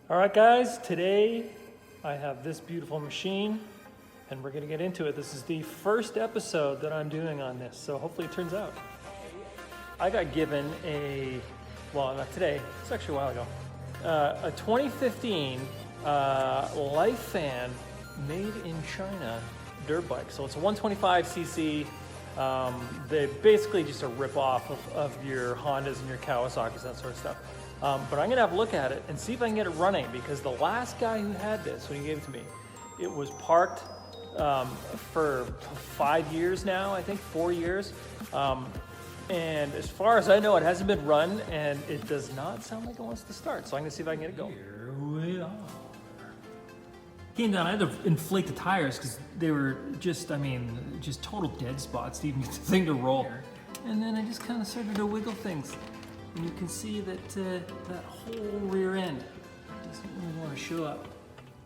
All right, guys, today I have this beautiful machine and we're gonna get into it. This is the first episode that I'm doing on this, so hopefully it turns out. I got given well, not today, it's actually a while ago, a 2015 Lifan made in China dirt bike. So it's a 125cc. They're basically just a rip-off of your Hondas and your Kawasaki's, that sort of stuff. But I'm gonna have a look at it and see if I can get it running, because the last guy who had this, when he gave it to me, it was parked for 5 years now, I think 4 years. And as far as I know, it hasn't been run, and it does not sound like it wants to start. So I'm gonna see if I can get it going. Here we are. Came down, I had to inflate the tires because they were just, just total dead spots to even get the thing to roll. And then I just kind of started to wiggle things. And you can see that that whole rear end doesn't really want to show up.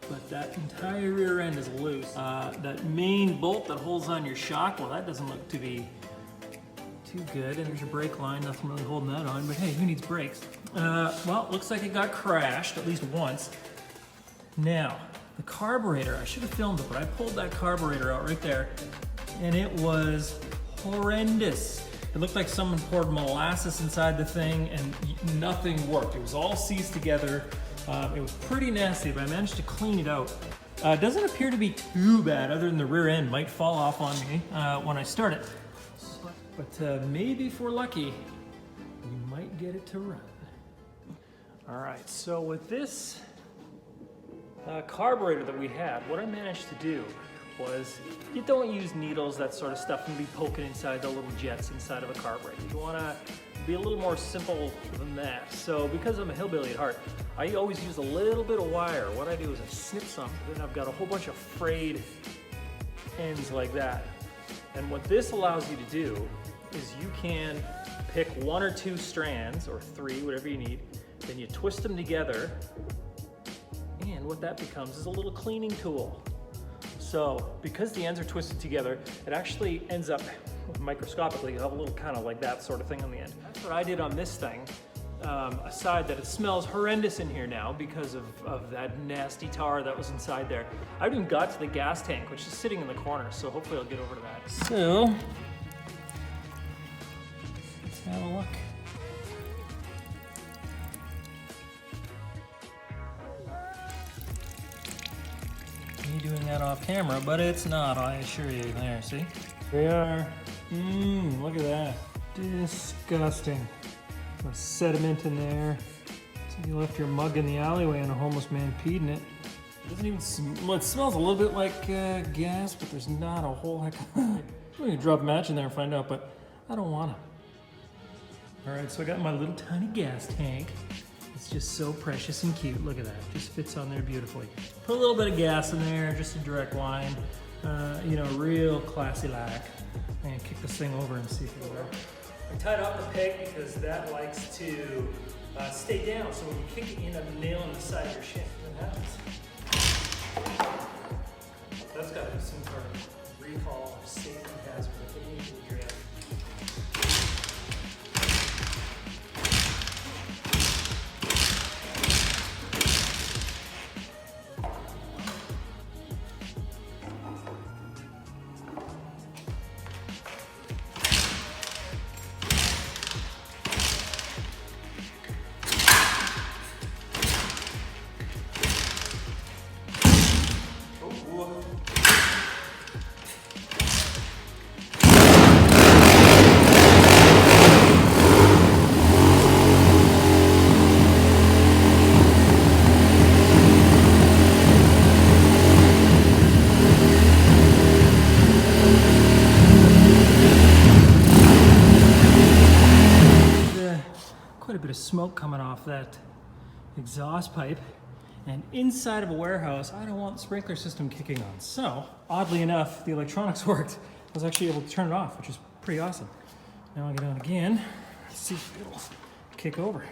But that entire rear end is loose. That main bolt that holds on your shock, well, that doesn't look to be too good. And there's your brake line, nothing really holding that on, but hey, who needs brakes? Well, looks like it got crashed at least once. Now, the carburetor, I should have filmed it, but I pulled that carburetor out right there, and it was horrendous. It looked like someone poured molasses inside the thing, and nothing worked. It was all seized together. It was pretty nasty, but I managed to clean it out. It doesn't appear to be too bad, other than the rear end might fall off on me when I start it. But maybe if we're lucky, we might get it to run. All right, so with this carburetor that we had, what I managed to do was, you don't use needles, that sort of stuff, and be poking inside the little jets inside of a carburetor. You want to be a little more simple than that. So because I'm a hillbilly at heart, I always use a little bit of wire. What I do is I snip some, then I've got a whole bunch of frayed ends like that. And what this allows you to do is you can pick 1 or 2 strands, or 3, whatever you need, then you twist them together, and what that becomes is a little cleaning tool. So because the ends are twisted together, it actually ends up microscopically, you have a little kind of like that sort of thing on the end. That's what I did on this thing. Aside that it smells horrendous in here now because of that nasty tar that was inside there. I haven't even got to the gas tank, which is sitting in the corner, so hopefully I'll get over to that. So, let's have a look. Me doing that off camera, but it's not, I assure you. There, see? They are. Look at that. Disgusting. There's sediment in there. So you left your mug in the alleyway and a homeless man peed in it. It doesn't even well, it smells a little bit like gas, but there's not a whole heck of We can drop a match in there and find out, but I don't want to. All right, so I got my little tiny gas tank. It's just so precious and cute. Look at that, just fits on there beautifully. Put a little bit of gas in there, just a direct line. Real classy like. And kick this thing over and see if it'll work. I tied off the peg because that likes to stay down, so when you kick it, you end up nailing the side of your shin. What happens? That's got to be some sort of recall or safety hazard that they need to address. Quite a bit of smoke coming off that exhaust pipe, and inside of a warehouse I don't want the sprinkler system kicking on. So oddly enough, the electronics worked. I was actually able to turn it off, which is pretty awesome. Now I'll get on again. Let's see if it'll kick over.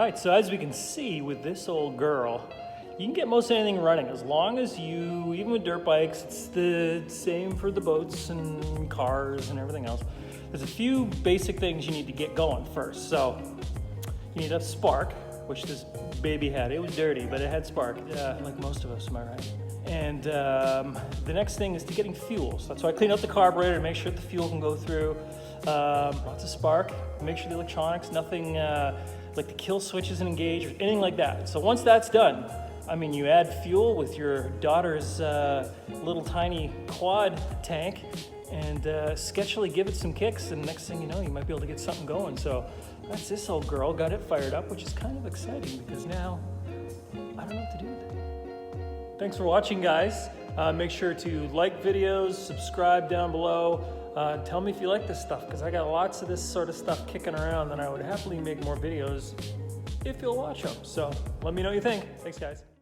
right, so as we can see with this old girl, you can get most anything running as long as you, even with dirt bikes, it's the same for the boats and cars and everything else. There's a few basic things you need to get going first. So you need a spark, which this baby had. It was dirty, but it had spark, like most of us, am I right? And the next thing is to getting fuel. So that's why I clean out the carburetor to make sure the fuel can go through. Lots of spark, make sure the electronics, nothing like the kill switch isn't engaged or anything like that. So once that's done, I mean, you add fuel with your daughter's little tiny quad tank and sketchily give it some kicks, and next thing you know, you might be able to get something going. So that's this old girl, got it fired up, which is kind of exciting because now I don't know what to do with it. Thanks for watching, guys. Make sure to like videos, subscribe down below. Tell me if you like this stuff, because I got lots of this sort of stuff kicking around, and I would happily make more videos if you'll watch them. So let me know what you think. Thanks, guys.